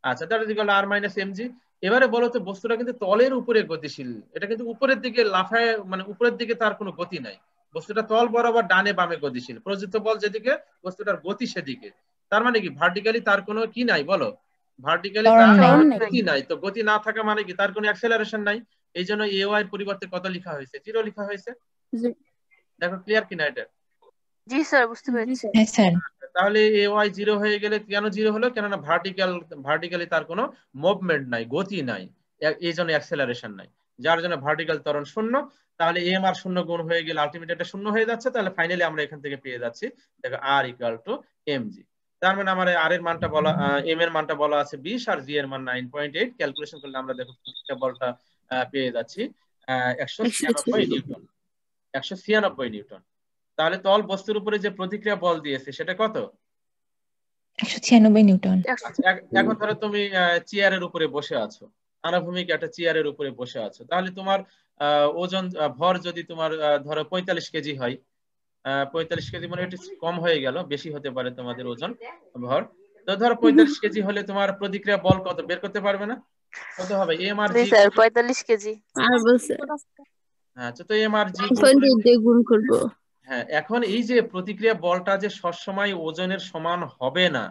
আচ্ছা that is equal to R minus M G. এবারে বলো তো বস্তুটা কিন্তু তলের উপরে গতিশীল, এটা কিন্তু উপরের দিকে লাফায়, মানে উপরের দিকে তার কোনো গতি নাই, বস্তুটা তল বরাবর ডানে বামে গতিশীল, প্রযুক্ত বল যেদিকে বস্তুটার গতি সেদিকে। তার মানে কি ভার্টিক্যালি তার কোনো কি নাই বলো? ভার্টিক্যালি ত্বরণ তার নাই। ত্বরণ নাই। গতি নাই, তো গতি না থাকা মানে কি তার কোনো অ্যাক্সেলারেশন নাই। এই জন্য এ ওয়াই এর পরিবর্তে কত লেখা হয়েছে? 0 লেখা হয়েছে। জি দেখো ক্লিয়ার কিনা এটা? জি স্যার বুঝতে জি পেরেছি। স্যার। হ্যাঁ স্যার। তাহলে এ ওয়াই 0 হয়ে গেলে কেন 0 হলো? কেননা ভার্টিক্যালি তার কোনো মুভমেন্ট নাই, গতি নাই, এই জন্য অ্যাক্সেলারেশন নাই, যার জন্য ভার্টিক্যাল ত্বরণ 0। তাহলে এম আর 0 গুণ হয়ে গেলে আলটিমেট এটা 0 হয়ে যাচ্ছে, তাহলে ফাইনালি আমরা এখান থেকে পেয়ে যাচ্ছি দেখো আর ইকুয়াল টু এম জি। তার মানে আমার আর এর মানটা বলা, এম এর মানটা বলা আছে 20 আর জি এর মান 9.8, ক্যালকুলেশন করলে আমরা দেখো বলটা পেয়ে যাচ্ছি 196 নিউটন, 196 নিউটন। তাহলে তল বস্তুর উপরে যে প্রতিক্রিয়া বল দিয়েছে সেটা কত? 196 নিউটন। আচ্ছা এখন ধরো তুমি চেয়ারের উপরে বসে আছো, আনুভূমিক একটা চেয়ারের উপরে বসে আছো, তাহলে তোমার ওজন ভর যদি তোমার ধরো 45 কেজি হয়, 45 কেজি মানে একটু কম হয়ে গেল, বেশি হতে পারে তোমাদের ওজন ভর। তো ধরো 45 কেজি হলে তোমার প্রতিক্রিয়া বল কত বের করতে পারবে না? কত হবে? এম আর জি জি। Sir 45 KG. পারবো স্যার। আচ্ছা তো এম আর জি গুণ 9.8 করে, দিয়ে গুণ করবো। হ্যাঁ এখন এই যে প্রতিক্রিয়া বলটা যে সবসময় ওজনের সমান হবে না,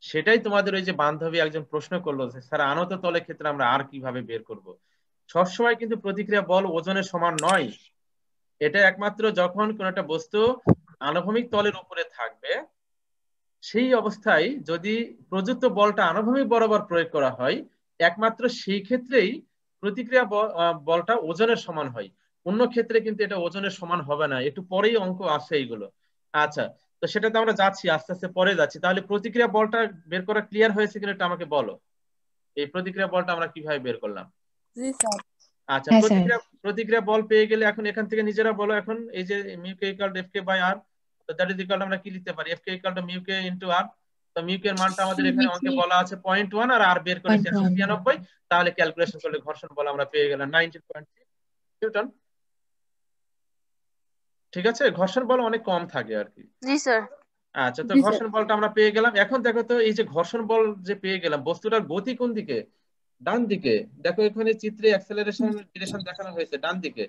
সেটাই তোমাদের ওই যে বান্ধবী একজন প্রশ্ন করলো যে স্যার আনত তলের ক্ষেত্রে আমরা আর কিভাবে বের করব? সবসময় কিন্তু প্রতিক্রিয়া বল ওজনের সমান নয়, এটা একমাত্র যখন কোন একটা বস্তু আনুভূমিক তলের উপরে থাকবে সেই অবস্থায় যদি প্রযুক্ত বলটা আনুভূমিক বরাবর প্রয়োগ করা হয়, একমাত্র সেই ক্ষেত্রেই প্রতিক্রিয়া বলটা ওজনের সমান হয়, অন্য ক্ষেত্রে কিন্তু এটা ওজনের সমান হবে না, একটু পরেই অঙ্ক আসে এইগুলো। আচ্ছা তো সেটাতে আমরা যাচ্ছি, আস্তে আস্তে পরে যাচ্ছি। তাহলে প্রতিক্রিয়া বলটা বের করা ক্লিয়ার হয়েছে কিনা এটা আমাকে বলো, এই প্রতিক্রিয়া বলটা আমরা কিভাবে বের করলাম? জি স্যার। আচ্ছা হ্যাঁ স্যার। প্রতিক্রিয়া বল পেয়ে গেলে এখন এখান থেকে নিজেরা বলো, এখন এই যে mu K equal to F K by R, তো দ্যাট ইজ ইকুয়াল আমরা কি লিখতে পারি? F K equal to mu K into R. তো মিউ কে এর মানটা আমাদের এখানে অঙ্কে বলা আছে 0.1 আর আর বের করেছি 0.1। 196, তাহলে ক্যালকুলেশন করলে ঘর্ষণ বল আমরা পেয়ে গেলাম 19.6। নিউটন। ঠিক আছে, ঘর্ষণ বল অনেক কম থাকে আর কি। জি স্যার। আচ্ছা, তো জি স্যার। ঘর্ষণ বলটা আমরা পেয়ে গেলাম। এখন দেখো তো এই যে ঘর্ষণ বল যে পেয়ে গেলাম, বস্তুটার গতি কোন দিকে? ডান দিকে। দেখো এখানে চিত্রে অ্যাক্সেলারেশন ডিরেকশন দেখানো হয়েছে ডান দিকে।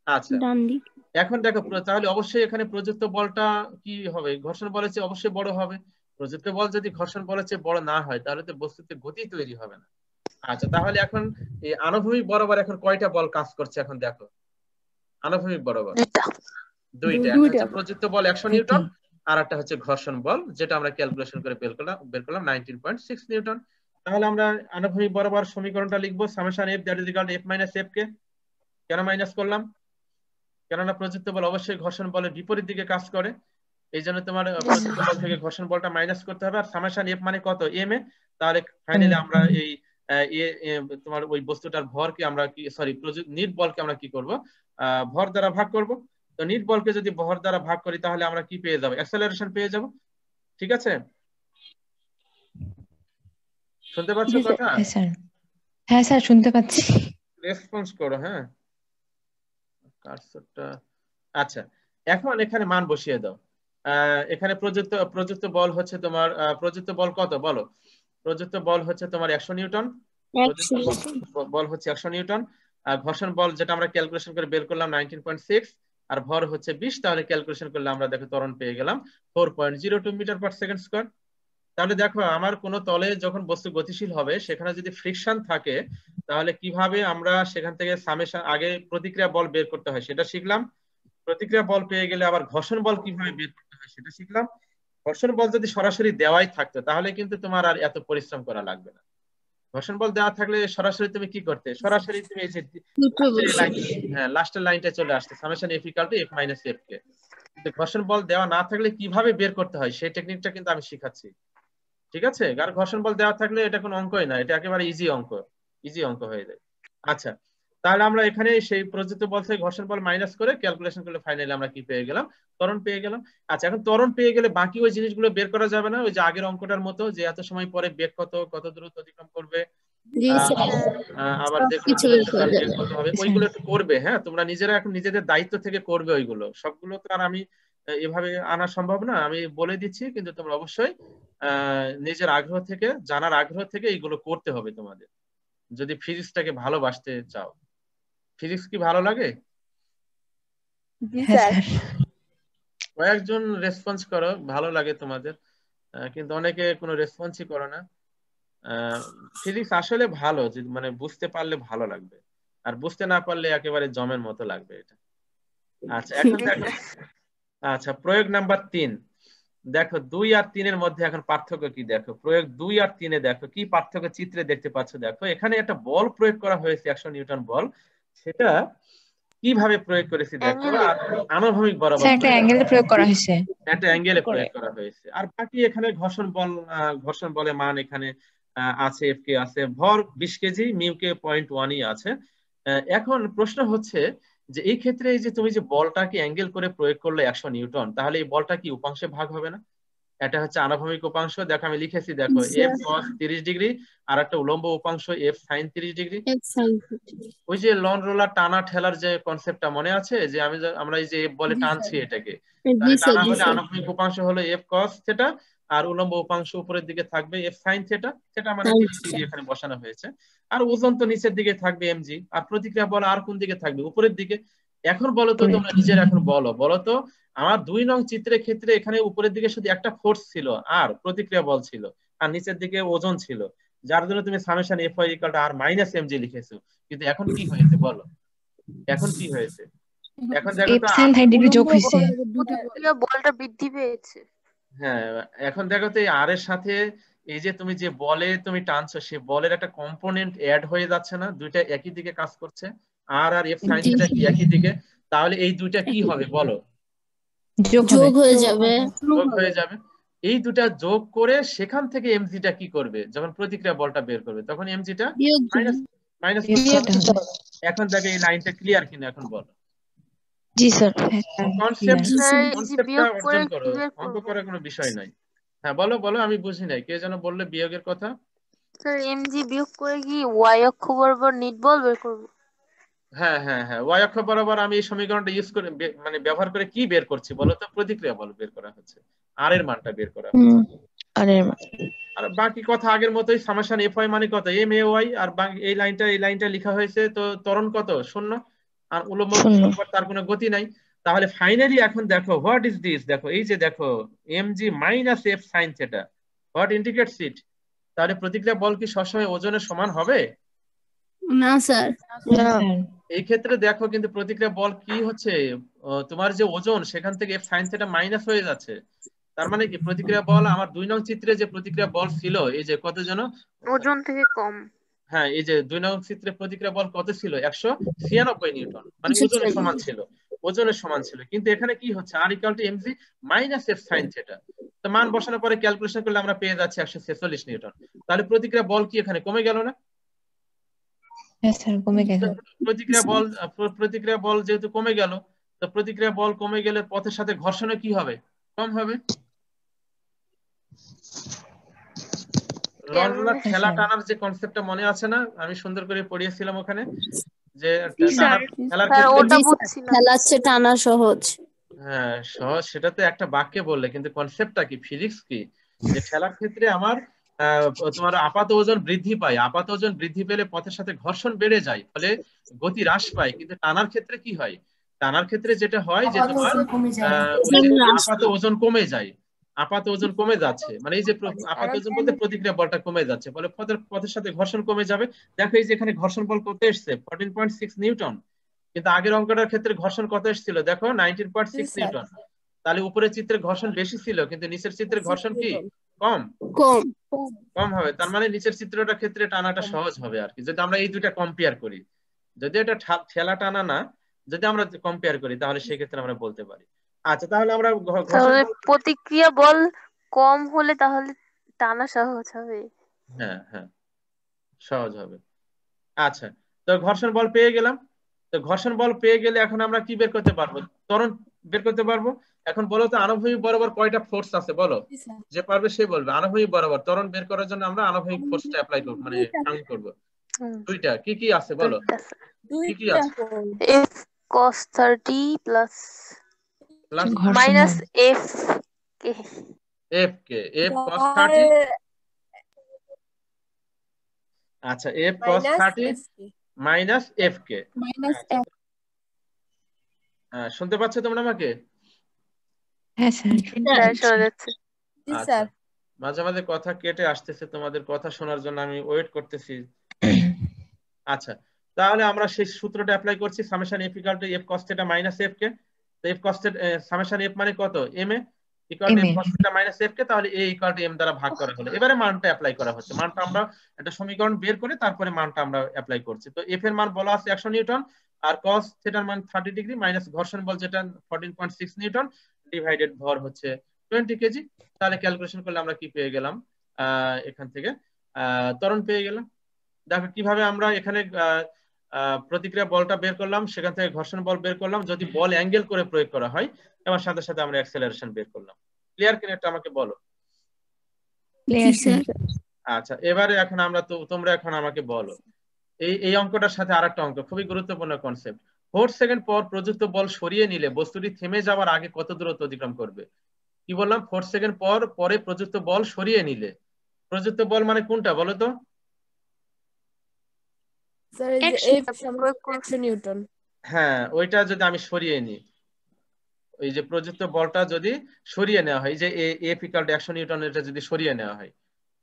আচ্ছা, ডান দিক। এখন দেখো তাহলে অবশ্যই এখানে প্রযুক্ত বলটা কি হবে? ঘর্ষণ বলের চেয়ে অবশ্যই বড় হবে। প্রযুক্ত বল যদি ঘর্ষণ বলের চেয়ে বড় না হয় তাহলে তো বস্তুতে গতি তৈরি হবে না। আচ্ছা, তাহলে এখন এই আনুভূমিক বরাবর এখন কয়টা বল কাজ করছে এখন দেখো। আনুভূমিক বরাবর দুইটা। দুইটা। একটা দুইটা। হচ্ছে প্রযুক্ত বল 100 নিউটন, আর একটা হচ্ছে ঘর্ষণ বল, যেটা আমরা ক্যালকুলেশন করে বের করলাম 19.6 নিউটন। তাহলে আমরা আনুভূমিক বরাবর সমীকরণটা লিখবো summation F that is equal to F minus F K. কেন মাইনাস করলাম? কেননা প্রযুক্ত বল অবশ্যই ঘর্ষণ বলের বিপরীত দিকে কাজ করে, এই জন্য তোমার প্রযুক্ত বল থেকে ঘর্ষণ বলটা মাইনাস করতে হবে। আর সামেশন এফ মানে কত? এম এ। তাহলে ফাইনালি আমরা এই তোমার ওই বস্তুটার ভরকে আমরা কি সরি নিট বলকে আমরা কি করব? ভর দ্বারা ভাগ করব। তো নিট বলকে যদি ভর দ্বারা ভাগ করি তাহলে আমরা কি পেয়ে যাব? অ্যাক্সেলারেশন পেয়ে যাব। ঠিক আছে, শুনতে পাচ্ছ জি স্যার। কথা? হ্যাঁ স্যার, হ্যাঁ স্যার শুনতে পাচ্ছি। রেসপন্স করো। হ্যাঁ, কার্সরটা। আচ্ছা, এখন এখানে মান বসিয়ে দাও। এখানে প্রযুক্ত বল হচ্ছে তোমার প্রযুক্ত বল কত বলো? প্রযুক্ত বল হচ্ছে তোমার 100 নিউটন। প্রযুক্ত বল হচ্ছে 100 নিউটন। আর ঘর্ষণ বল যেটা আমরা ক্যালকুলেশন করে বের করলাম 19.6, আর ভর হচ্ছে 20। তাহলে ক্যালকুলেশন করলে আমরা দেখো ত্বরণ পেয়ে গেলাম 4.02 মিটার পার সেকেন্ড স্কয়ার। তাহলে দেখো আমার কোন তলে যখন বস্তু গতিশীল হবে সেখানে যদি ফ্রিকশন থাকে তাহলে কিভাবে আমরা সেখান থেকে সামেশন আগে প্রতিক্রিয়া বল বের করতে হয় সেটা শিখলাম। প্রতিক্রিয়া বল পেয়ে গেলে আবার ঘর্ষণ বল কিভাবে বের করতে হয় সেটা শিখলাম। ঘর্ষণ বল যদি সরাসরি দেওয়াই থাকতো তাহলে কিন্তু তোমার আর এত পরিশ্রম করা লাগবে না। ঘর্ষণ বল দেওয়া থাকলে সরাসরি তুমি কি করতে? সরাসরি তুমি এই যে লাস্টের লাইনটা চলে আসতে summation F equal to F minus F K. কিন্তু ঘর্ষণ বল দেওয়া না থাকলে কিভাবে বের করতে হয় সেই টেকনিকটা কিন্তু আমি শিখাচ্ছি। ঠিক আছে, আর ঘর্ষণ বল দেওয়া থাকলে এটা কোনো অঙ্কই না, এটা একেবারে ইজি অঙ্ক হয়ে যায়। আচ্ছা, তাহলে আমরা এখানে সেই প্রযুক্ত বল থেকে ঘর্ষণ বল মাইনাস করে ক্যালকুলেশন করলে ফাইনালি আমরা কি পেয়ে গেলাম? ত্বরণ পেয়ে গেলাম। আচ্ছা, এখন ত্বরণ পেয়ে গেলে বাকি ওই জিনিসগুলো বের করা যাবে না? ওই যে আগের অঙ্কটার মতো যে এত সময় পরে বেগ কত দূরত্ব অতিক্রম করবে, আবার দেখো বেগ কত হবে, ওইগুলো একটু করবে। হ্যাঁ, তোমরা নিজেরা এখন নিজেদের দায়িত্ব থেকে করবে ওইগুলো। সবগুলো তো আর আমি এভাবে আনা সম্ভব না, আমি বলে দিচ্ছি, কিন্তু তোমরা অবশ্যই নিজের আগ্রহ থেকে জানার আগ্রহ থেকে এইগুলো করতে হবে তোমাদের, যদি ফিজিক্সটাকে ভালোবাসতে চাও। ফিজিক্স কি ভালো লাগে? জি হ্যাঁ স্যার। স্যার। কয়েকজন রেসপন্স করো ভালো লাগে তোমাদের, কিন্তু অনেকে কোনো রেসপন্সই করো না। ফিজিক্স আসলে ভালো, মানে বুঝতে পারলে ভালো লাগবে, আর বুঝতে না পারলে একেবারে জমের মতো লাগবে এটা। আচ্ছা, এখন দেখো। আচ্ছা, প্রয়োগ নাম্বার 3 দেখো। 2 আর 3-এর মধ্যে এখন পার্থক্য কি দেখো। প্রয়োগ 2 আর 3-এ দেখো কি পার্থক্য চিত্রে দেখতে পাচ্ছ। দেখো এখানে একটা বল প্রয়োগ করা হয়েছে 100 নিউটন বল, সেটা কিভাবে প্রয়োগ করেছি দেখো। আর আনুভূমিক বরাবর স্যার একটা অ্যাঙ্গেলে প্রয়োগ করা হয়েছে। একটা অ্যাঙ্গেলে প্রয়োগ করা হয়েছে। আর বাকি এখানে ঘর্ষণ বলের মান এখানে আছে, এফ কে আছে, ভর 20 কেজি, মিউ কে 0.1ই আছে। এখন প্রশ্ন হচ্ছে যে এই ক্ষেত্রে এই যে তুমি যে বলটাকে অ্যাঙ্গেল করে প্রয়োগ করলে 100 নিউটন, তাহলে এই বলটা কি উপাংশে ভাগ হবে না? এটা হচ্ছে আনুভূমিক উপাংশ। দেখো আমি লিখেছি, দেখো এফ কস 30 ডিগ্রি, আর একটা উলম্ব উপাংশ এফ সাইন 30 ডিগ্রি। ওই যে লন রোলার টানা ঠেলার যে কনসেপ্টটা মনে আছে, যে আমরা এই যে এফ বলে টানছি এটাকে, তাহলে টানা হলে আনুভূমিক উপাংশ হলো এফ কস থিটা, আর উলম্ব উপাংশ উপরের দিকে থাকবে এফ সাইন থিটা। সেটা মানে 30 ডিগ্রি এখানে বসানো হয়েছে। আর ওজন তো নিচের দিকে থাকবে এমজি, আর প্রতিক্রিয়া বল আর কোন দিকে থাকবে? উপরের দিকে। এখন বলো তো তোমরা নিজেরা, এখন বলো তো আমার 2 নং চিত্রের ক্ষেত্রে এখানে উপরের দিকে শুধু একটা ফোর্স ছিল আর প্রতিক্রিয়া বল ছিল, আর নিচের দিকে ওজন ছিল, যার জন্য তুমি summation F Y equal to R minus MG লিখেছো। কিন্তু এখন কি হয়েছে বলো? এখন কি হয়েছে? এখন দেখো এফ তো সাইন 30 ডিগ্রি যোগ হয়েছে। প্রতিক্রিয়া বলটা বৃদ্ধি পেয়েছে। হ্যাঁ, এখন দেখো তো এই আর এর সাথে এই যে তুমি যে বলে তুমি টানছো, সে বলের একটা কম্পোনেন্ট অ্যাড হয়ে যাচ্ছে না? দুইটা একই দিকে কাজ করছে, আর এফ সাইন থিটা কি একই দিকে? তাহলে এই দুইটা কি হবে বলো? যোগ হয়ে যাবে। যোগ হয়ে যাবে। এই দুটা যোগ করে সেখান থেকে এমজিটা কি করবে? যখন প্রতিক্রিয়া বলটা বের করবে তখন এমজিটা মাইনাস মাইনাস করতে হবে। এখন দেখো এই লাইনটা ক্লিয়ার কিনা এখন বলো। জি স্যার। কনসেপ্টটা অর্জন করো, কি বের অঙ্ক করব? করার কোনো বিষয় নাই। হ্যাঁ, বলো আমি বুঝি নাই, কে যেন বললে বিয়োগের কথা। স্যার এমজি বিয়োগ করে কি ওয়াই অক্ষ বরাবর নিট বল বের করব? হ্যাঁ হ্যাঁ হ্যাঁ, ওয়াই অক্ষ বরাবর আমি এই সমীকরণটা ইউজ করে মানে ব্যবহার করে কি বের করছি বলো তো? প্রতিক্রিয়া বল বের করা হচ্ছে, আর এর মানটা বের করা হচ্ছে। আরে আর বাকি কথা আগের মতোই, সামেশন এফ ওয়াই মানে কত, এম এ ওয়াই, আর এই লাইনটা লেখা হয়েছে, তো ত্বরণ কত, শূন্য, আর উলম্ব শূন্য। বরাবর তার কোনো গতি নাই। তাহলে ফাইনালি এখন দেখো হোয়াট ইজ দিস, দেখো এই যে দেখো M G minus F sine theta, what indicates it? তাহলে প্রতিক্রিয়া বল কি সবসময় ওজনের সমান হবে? না স্যার। না এই ক্ষেত্রে দেখো কিন্তু প্রতিক্রিয়া বল কি হচ্ছে, তোমার যে ওজন সেখান থেকে এফ সাইন থেটা মাইনাস হয়ে যাচ্ছে। তার মানে কি প্রতিক্রিয়া বল আমার 2 নং চিত্রে যে প্রতিক্রিয়া বল ছিল, এই যে কত যেন, ওজন থেকে কম। হ্যাঁ এই যে 2 নং চিত্রে প্রতিক্রিয়া বল কত ছিল, 196 নিউটন, মানে ওজনের সমান ছিল, ওজনের সমান ছিল। কিন্তু এখানে কি হচ্ছে, R equal to MG minus F sine theta, তো মান বসানোর পরে ক্যালকুলেশন করলে আমরা পেয়ে যাচ্ছি 146 নিউটন। তাহলে প্রতিক্রিয়া বল কি এখানে কমে গেল না? হ্যাঁ স্যার, কমে গেল। প্রতিক্রিয়া বল যেহেতু কমে গেল, তো প্রতিক্রিয়া বল কমে গেলে পথের সাথে ঘর্ষণে কি হবে, কম হবে। লন্ডনার কেমনে? ঠেলা টানার যে কনসেপ্টটা মনে আছে না, আমি সুন্দর করে পড়িয়েছিলাম ওখানে, যে স্যার ঠেলার স্যার ক্ষেত্রে, ওটা বুঝছি না। খেলাচ্ছে টানা সহজ। হ্যাঁ সহজ, সেটা তো একটা বাক্যে বললে, কিন্তু কনসেপ্টটা কি, ফিজিক্স কি, যে ঠেলার ক্ষেত্রে আমার তোমার আপাত ওজন বৃদ্ধি পায়, আপাত ওজন বৃদ্ধি পেলে পথের সাথে ঘর্ষণ বেড়ে যায়, ফলে গতি হ্রাস পায়। কিন্তু টানার ক্ষেত্রে কি হয়, টানার ক্ষেত্রে যেটা হয় যে তোমার ওই যে আপাত ওজন কমে যায়, আপাত ওজন কমে যাচ্ছে, মানে এই যে আপাত ওজন বলতে প্রতিক্রিয়া বলটা কমে যাচ্ছে, ফলে পথের সাথে ঘর্ষণ কমে যাবে। দেখো এই যে এখানে ঘর্ষণ বল কত এসছে, 14.6 নিউটন, কিন্তু আগের অঙ্কটার ক্ষেত্রে ঘর্ষণ কত এসেছিল দেখো, 19.6 নিউটন। তাহলে উপরের চিত্রে ঘর্ষণ বেশি ছিল, কিন্তু নিচের চিত্রে ঘর্ষণ কি কম, কম। কম হবে। তার মানে নিচের চিত্রটার ক্ষেত্রে টানাটা সহজ হবে আর কি, যদি আমরা এই দুইটা কম্পেয়ার করি। যদি এটা ঠেলা টানা না, যদি আমরা কম্পেয়ার করি, তাহলে সেক্ষেত্রে আমরা বলতে পারি। আচ্ছা তাহলে আমরা ঘর্ষণ তাহলে বল, প্রতিক্রিয়া বল কম হলে তাহলে টানা সহজ হবে। হ্যাঁ হ্যাঁ সহজ হবে। আচ্ছা, তো ঘর্ষণ বল পেয়ে গেলাম। তো ঘর্ষণ বল পেয়ে গেলে এখন আমরা কি বের করতে পারবো, ত্বরণ বের করতে পারবো। এখন বলো তো আনুভূমিক বরাবর কয়টা ফোর্স আছে বলো, যে পারবে সে বলবে। আনুভূমিক বরাবর ত্বরণ বের করার জন্য আমরা আনুভূমিক ফোর্সটা অ্যাপ্লাই করব, মানে কাউন্ট করব। দুইটা, কি কি আছে বলো, কি কি আছে? এফ cos 30 প্লাস প্লাস ঘর্ষণ মাইনাস বল। এফ কে এফ কে, এফ cos 30, আচ্ছা এফ cos 30 মাইনাস এফ কে। মাইনাস আচ্ছা, শুনতে পাচ্ছ তোমরা আমাকে? হ্যাঁ স্যার, শুনতে হ্যাঁ পাচ্ছি। শোনা যাচ্ছে। আচ্ছা, মাঝে মাঝে কথা কেটে আসতেছে, তোমাদের কথা শোনার জন্য আমি ওয়েট করতেছি। আচ্ছা, তাহলে আমরা সেই সূত্রটা অ্যাপ্লাই করছি, summation F equal to F cos theta minus F K. তো F cos theta, summation F মানে কত, M A equal to M F A. cos theta minus F K, তাহলে এ ইকুয়াল টু এম দ্বারা ভাগ করা হলো। এবারে মানটা অ্যাপ্লাই করা হচ্ছে, মানটা আমরা একটা সমীকরণ বের করে তারপরে মানটা আমরা অ্যাপ্লাই করছি। তো এফ এর মান বলা আছে 100 নিউটন, আর cos থিটার মান 30 ডিগ্রি, মাইনাস ঘর্ষণ বল যেটা 14.6 নিউটন, ডিভাইডেড ভর হচ্ছে 20 কেজি। তাহলে ক্যালকুলেশন করলে আমরা কি পেয়ে গেলাম, এখান থেকে ত্বরণ পেয়ে গেলাম। দেখো কিভাবে আমরা এখানে প্রতিক্রিয়া বলটা বের করলাম, সেখান থেকে ঘর্ষণ বল বের করলাম, যদি বল অ্যাঙ্গেল করে প্রয়োগ করা হয়, এবং সাথে সাথে আমরা অ্যাক্সেলারেশন বের করলাম। ক্লিয়ার কিনা এটা আমাকে বলো। Clear sir. আচ্ছা এবারে এখন আমরা তোমরা এখন আমাকে বলো, এই অঙ্কটার সাথে আরেকটা অঙ্ক, খুবই গুরুত্বপূর্ণ কনসেপ্ট। 4 সেকেন্ড পর প্রযুক্ত বল সরিয়ে নিলে বস্তুটি থেমে যাওয়ার আগে কত দূরত্ব অতিক্রম করবে? কি বললাম, 4 সেকেন্ড পরে প্রযুক্ত বল সরিয়ে নিলে, প্রযুক্ত বল মানে কোনটা বলো তো? হ্যাঁ ওইটা যদি আমি সরিয়ে নিই, ওই যে প্রযুক্ত বলটা যদি সরিয়ে নেওয়া হয়, যে এফ ইকুয়াল টু 100 নিউটন, এটা যদি সরিয়ে নেওয়া হয়,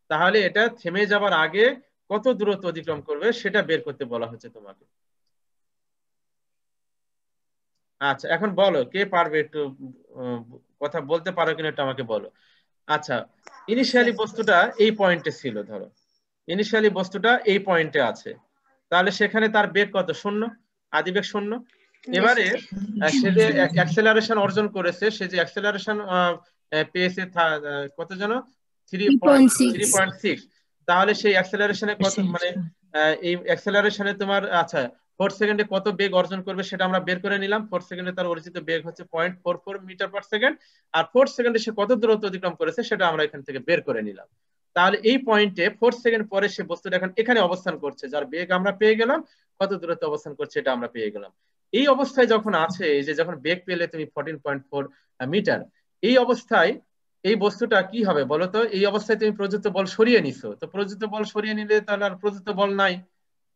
তাহলে এটা থেমে যাবার আগে কত দূরত্ব অতিক্রম করবে সেটা বের করতে বলা হচ্ছে তোমাকে। আচ্ছা এখন বলো কে পারবে, একটু কথা বলতে পারো কিনা এটা আমাকে বলো। আচ্ছা, ইনিশিয়ালি বস্তুটা এই পয়েন্টে ছিল, ধরো ইনিশিয়ালি বস্তুটা এই পয়েন্টে আছে, তাহলে সেখানে তার বেগ কত, শূন্য, আদিবেগ শূন্য। এবারে সে যে অ্যাক্সেলারেশন অর্জন করেছে, সে যে অ্যাক্সেলারেশন পেয়েছে কত যেন 3.6, তাহলে সেই অ্যাক্সেলারেশনে কত, মানে এই অ্যাক্সেলারেশনে তোমার, আচ্ছা 4 সেকেন্ডে কত বেগ অর্জন করবে সেটা আমরা বের করে নিলাম। 4 সেকেন্ডে তার অর্জিত বেগ হচ্ছে 0.44 মিটার পার সেকেন্ড, আর 4 সেকেন্ডে সে কত দূরত্ব অতিক্রম করেছে সেটা আমরা এখান থেকে বের করে নিলাম। তাহলে এই পয়েন্টে 4 সেকেন্ড পরে সে বস্তুটা এখন এখানে অবস্থান করছে, যার বেগ আমরা পেয়ে গেলাম, কত দূরত্বে অবস্থান করছে এটা আমরা পেয়ে গেলাম। এই অবস্থায় যখন আছে, এই যে যখন বেগ পেলে তুমি 14.4 মিটার, এই অবস্থায় এই বস্তুটা কি হবে বলতো? এই অবস্থায় তুমি প্রযুক্ত বল সরিয়ে নিছো, তো প্রযুক্ত বল সরিয়ে নিলে তাহলে আর প্রযুক্ত বল নাই,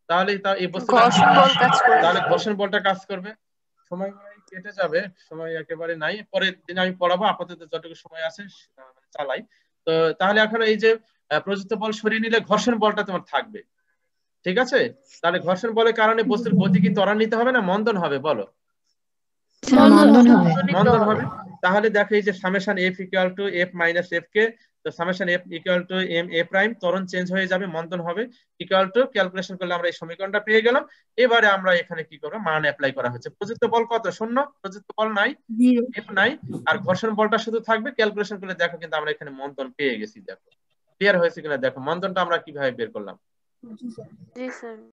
তাহলে এই বস্তুটা ঘর্ষণ বল কাজ করবে। তাহলে ঘর্ষণ বলটা কাজ করবে। সময় কেটে যাবে, সময় একেবারে নাই, পরের দিন আমি পড়াবো, আপাতত যতটুকু সময় আছে চালাই। তো তাহলে এখন এই যে প্রযুক্ত বল সরিয়ে নিলে ঘর্ষণ বলটা তোমার থাকবে, ঠিক আছে? তাহলে ঘর্ষণ বলের কারণে বস্তুর গতি কি ত্বরান্বিত হবে না মন্দন হবে বলো? মন্দন হবে। মন্দন হবে। তাহলে দেখো এই যে summation F equal to F minus F K, তো summation F equal to M A prime, ত্বরণ চেঞ্জ হয়ে যাবে, মন্দন হবে, ইকুয়াল টু ক্যালকুলেশন করলে আমরা এই সমীকরণটা পেয়ে গেলাম। এবারে আমরা এখানে কি করবো, মান অ্যাপ্লাই করা হচ্ছে। প্রযুক্ত বল কত? শূন্য, প্রযুক্ত বল নাই, এফ নাই, আর ঘর্ষণ বলটা শুধু থাকবে। ক্যালকুলেশন করলে দেখো কিন্তু আমরা এখানে মন্দন পেয়ে গেছি। দেখো ক্লিয়ার হয়েছে কিনা দেখো, মন্দনটা আমরা কিভাবে বের করলাম। জি স্যার।